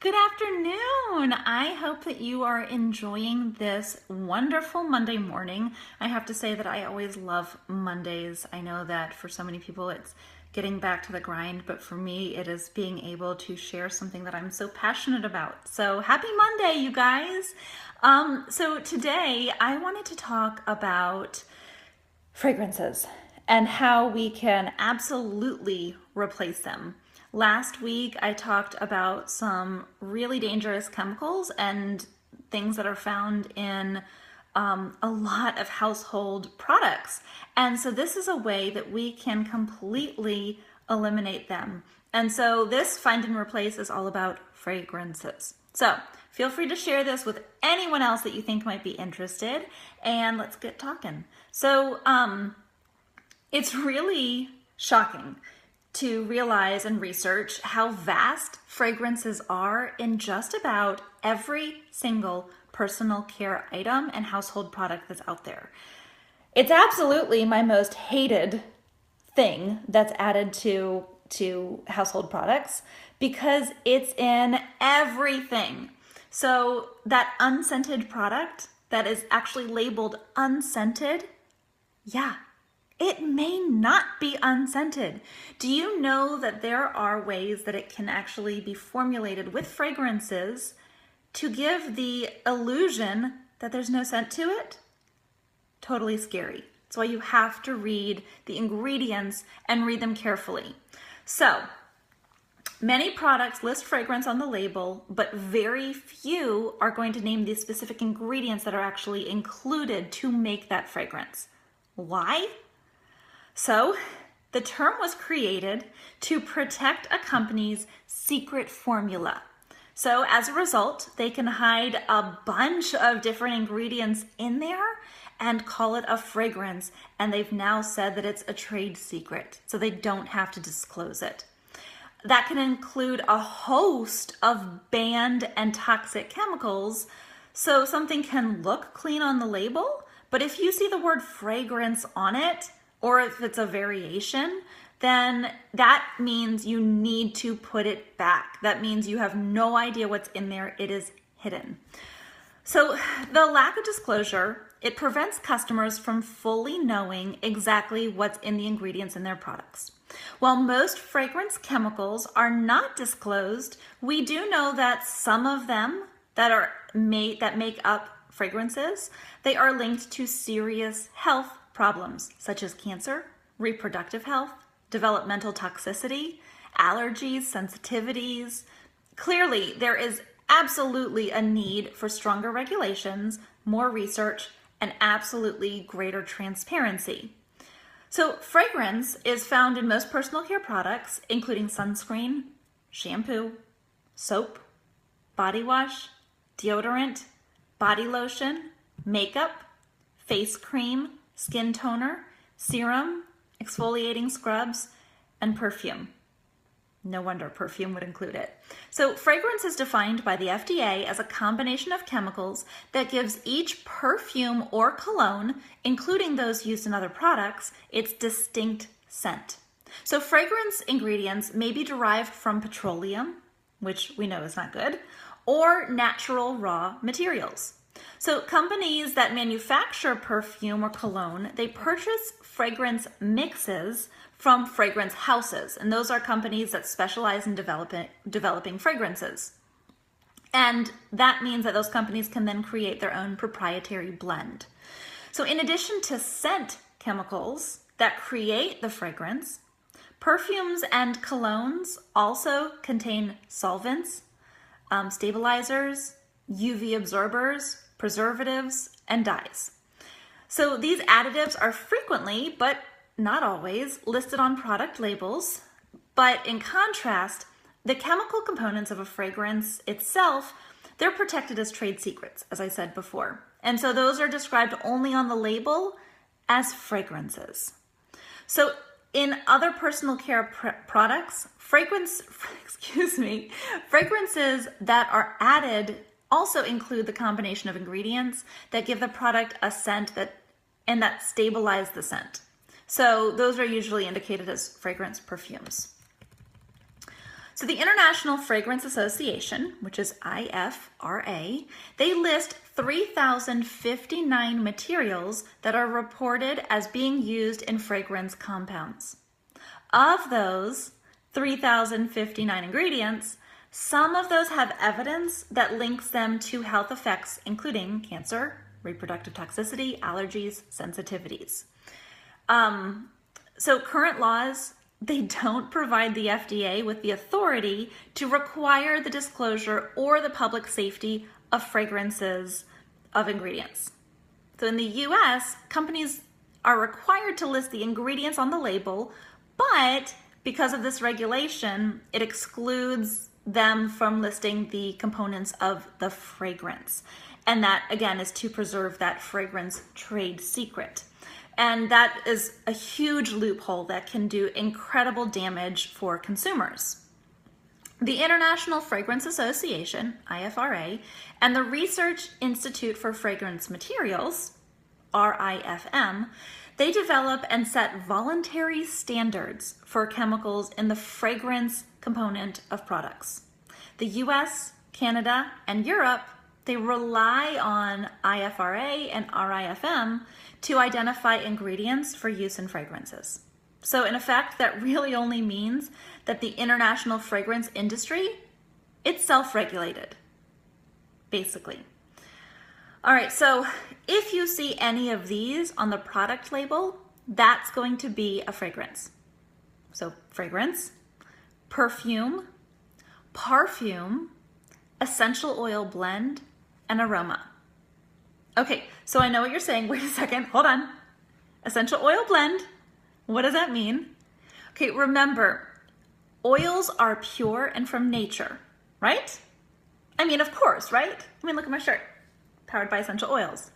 Good afternoon. I hope that you are enjoying this wonderful Monday morning. I have to say that I always love Mondays. I know that for so many people it's getting back to the grind, but for me it is being able to share something that I'm so passionate about. So happy Monday, you guys. So today I wanted to talk about fragrances and how we can absolutely replace them. Last week, I talked about some really dangerous chemicals and things that are found in a lot of household products. And so this is a way that we can completely eliminate them. And so this Find and Replace is all about fragrances. So feel free to share this with anyone else that you think might be interested, and let's get talking. So it's really shocking to realize and research how vast fragrances are in just about every single personal care item and household product that's out there. It's absolutely my most hated thing that's added to household products because it's in everything. So that unscented product that is actually labeled unscented, yeah, it may not be unscented. Do you know that there are ways that it can actually be formulated with fragrances to give the illusion that there's no scent to it? Totally scary. That's why you have to read the ingredients and read them carefully. So, many products list fragrance on the label, but very few are going to name the specific ingredients that are actually included to make that fragrance. Why? So, the term was created to protect a company's secret formula. So, as a result, they can hide a bunch of different ingredients in there and call it a fragrance. And they've now said that it's a trade secret, so they don't have to disclose it. That can include a host of banned and toxic chemicals. So, something can look clean on the label, but if you see the word fragrance on it, or if it's a variation, then that means you need to put it back. That means you have no idea what's in there. It is hidden. So the lack of disclosure, it prevents customers from fully knowing exactly what's in the ingredients in their products. While most fragrance chemicals are not disclosed, we do know that some of them that make up fragrances, they are linked to serious health problems such as cancer, reproductive health, developmental toxicity, allergies, sensitivities. Clearly, there is absolutely a need for stronger regulations, more research, and absolutely greater transparency. So, fragrance is found in most personal care products, including sunscreen, shampoo, soap, body wash, deodorant, body lotion, makeup, face cream, skin toner, serum, exfoliating scrubs, and perfume. No wonder perfume would include it. So fragrance is defined by the FDA as a combination of chemicals that gives each perfume or cologne, including those used in other products, its distinct scent. So fragrance ingredients may be derived from petroleum, which we know is not good, or natural raw materials. So companies that manufacture perfume or cologne, they purchase fragrance mixes from fragrance houses. And those are companies that specialize in developing fragrances. And that means that those companies can then create their own proprietary blend. So in addition to scent chemicals that create the fragrance, perfumes and colognes also contain solvents, stabilizers, UV absorbers, preservatives, and dyes. So these additives are frequently, but not always, listed on product labels. But in contrast, the chemical components of a fragrance itself, they're protected as trade secrets, as I said before. And so those are described only on the label as fragrances. So in other personal care products, fragrances that are added also include the combination of ingredients that give the product a scent that stabilize the scent. So those are usually indicated as fragrance perfumes. So the International Fragrance Association, which is IFRA, they list 3,059 materials that are reported as being used in fragrance compounds. Of those 3,059 ingredients, some of those have evidence that links them to health effects, including cancer, reproductive toxicity, allergies, sensitivities. So current laws, they don't provide the FDA with the authority to require the disclosure or the public safety of fragrances of ingredients. So in the US, companies are required to list the ingredients on the label, but because of this regulation, it excludes them from listing the components of the fragrance. And that, again, is to preserve that fragrance trade secret. And that is a huge loophole that can do incredible damage for consumers. The International Fragrance Association, IFRA, and the Research Institute for Fragrance Materials, RIFM, they develop and set voluntary standards for chemicals in the fragrance component of products. The US, Canada, and Europe, they rely on IFRA and RIFM to identify ingredients for use in fragrances. So in effect, that really only means that the international fragrance industry, it's self-regulated, basically. All right, so if you see any of these on the product label, that's going to be a fragrance. So fragrance, perfume, parfum, essential oil blend, and aroma. Okay, so I know what you're saying. Wait a second, hold on. Essential oil blend, what does that mean? Okay, remember, oils are pure and from nature, right? I mean, of course, right? I mean, look at my shirt, powered by essential oils.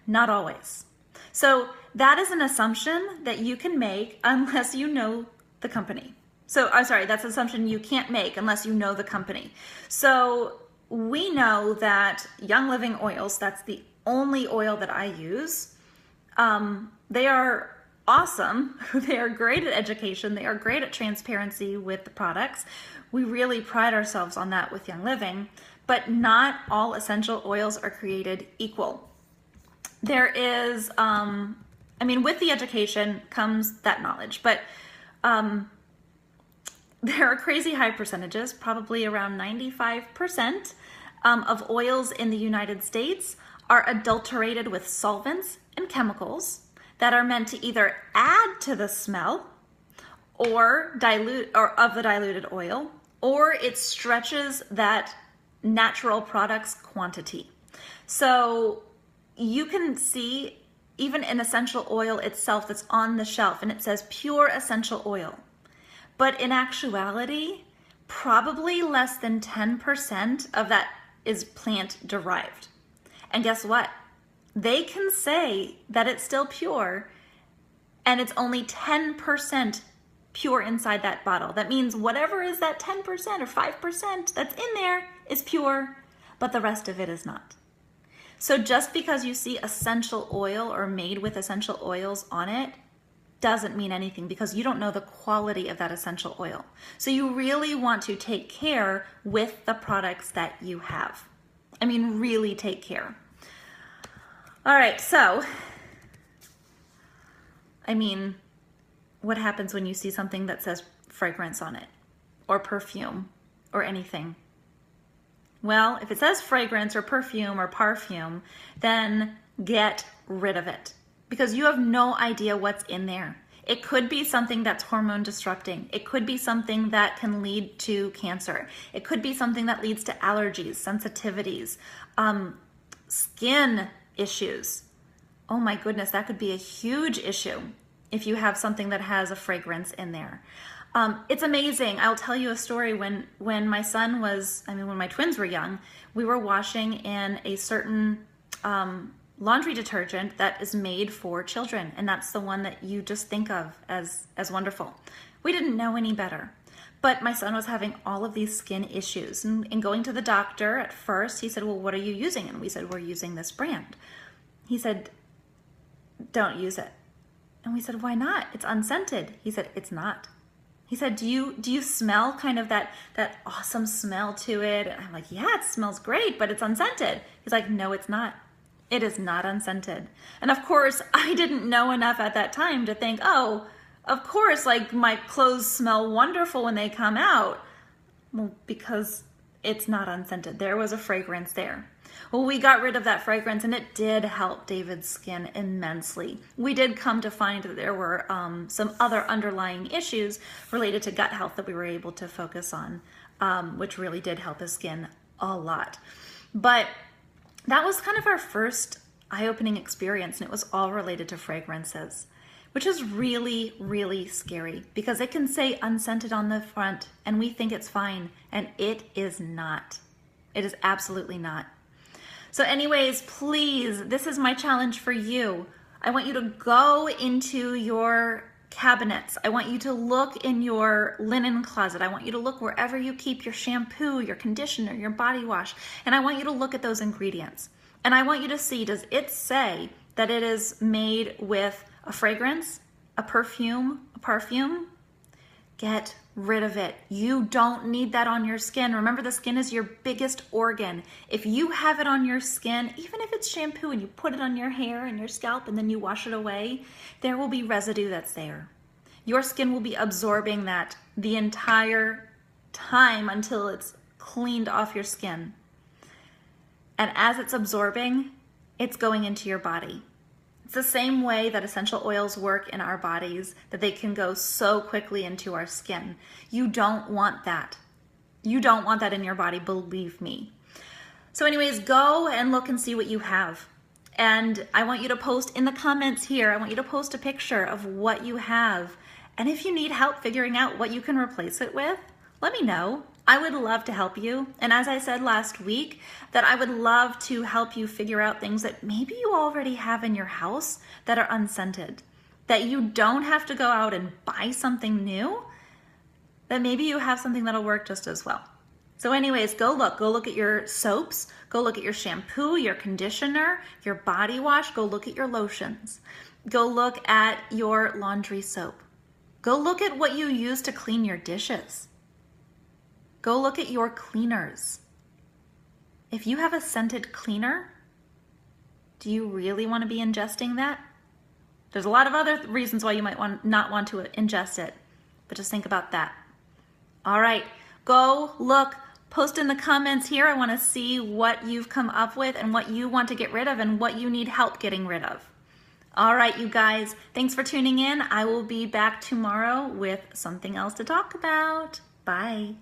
Not always. So that is an assumption that you can make unless you know the company. So, I'm sorry, that's an assumption you can't make unless you know the company. So we know that Young Living oils, that's the only oil that I use, they are awesome. They are great at education. They are great at transparency with the products. We really pride ourselves on that with Young Living, but not all essential oils are created equal. There is, with the education comes that knowledge, but there are crazy high percentages, probably around 95% of oils in the United States are adulterated with solvents and chemicals that are meant to either add to the smell or dilute of the diluted oil, or it stretches that natural product's quantity. So you can see even an essential oil itself that's on the shelf and it says pure essential oil. But in actuality, probably less than 10% of that is plant derived. And guess what? They can say that it's still pure and it's only 10% pure inside that bottle. That means whatever is that 10% or 5% that's in there is pure, but the rest of it is not. So just because you see essential oil or made with essential oils on it doesn't mean anything because you don't know the quality of that essential oil. So you really want to take care with the products that you have. I mean, really take care. All right, so, what happens when you see something that says fragrance on it or perfume or anything? Well, if it says fragrance or perfume or parfum, then get rid of it because you have no idea what's in there. It could be something that's hormone disrupting. It could be something that can lead to cancer. It could be something that leads to allergies, sensitivities, skin issues. Oh my goodness, that could be a huge issue if you have something that has a fragrance in there. It's amazing. I'll tell you a story. When my son was, when my twins were young, we were washing in a certain laundry detergent that is made for children. And that's the one that you just think of as wonderful. We didn't know any better. But my son was having all of these skin issues. And going to the doctor at first, he said, well, what are you using? And we said, we're using this brand. He said, don't use it. And we said, why not? It's unscented. He said, it's not. He said, do you smell kind of that awesome smell to it? And I'm like, yeah, it smells great, but it's unscented. He's like, no, it's not. It is not unscented. And of course, I didn't know enough at that time to think, oh, of course, like my clothes smell wonderful when they come out. Well, because it's not unscented. There was a fragrance there. Well, we got rid of that fragrance and it did help David's skin immensely. We did come to find that there were some other underlying issues related to gut health that we were able to focus on, which really did help his skin a lot. But that was kind of our first eye-opening experience, and it was all related to fragrances, which is really, really scary because it can say unscented on the front and we think it's fine, and it is not. It is absolutely not. So anyways, please, this is my challenge for you. I want you to go into your cabinets. I want you to look in your linen closet. I want you to look wherever you keep your shampoo, your conditioner, your body wash, and I want you to look at those ingredients. And I want you to see, does it say that it is made with a fragrance, a perfume, Get rid of it. You don't need that on your skin. Remember, the skin is your biggest organ. If you have it on your skin, even if it's shampoo and you put it on your hair and your scalp and then you wash it away, there will be residue that's there. Your skin will be absorbing that the entire time until it's cleaned off your skin. And as it's absorbing, it's going into your body. It's the same way that essential oils work in our bodies, that they can go so quickly into our skin. You don't want that. You don't want that in your body, believe me. So anyways, go and look and see what you have. And I want you to post in the comments here, I want you to post a picture of what you have. And if you need help figuring out what you can replace it with, let me know. I would love to help you. And as I said last week, that I would love to help you figure out things that maybe you already have in your house that are unscented, that you don't have to go out and buy something new, that maybe you have something that'll work just as well. So anyways, go look at your soaps, go look at your shampoo, your conditioner, your body wash, go look at your lotions, go look at your laundry soap, go look at what you use to clean your dishes. Go look at your cleaners. If you have a scented cleaner, do you really want to be ingesting that? There's a lot of other reasons why you might not want to ingest it, but just think about that. All right, go look, post in the comments here. I want to see what you've come up with and what you want to get rid of and what you need help getting rid of. All right, you guys, thanks for tuning in. I will be back tomorrow with something else to talk about. Bye.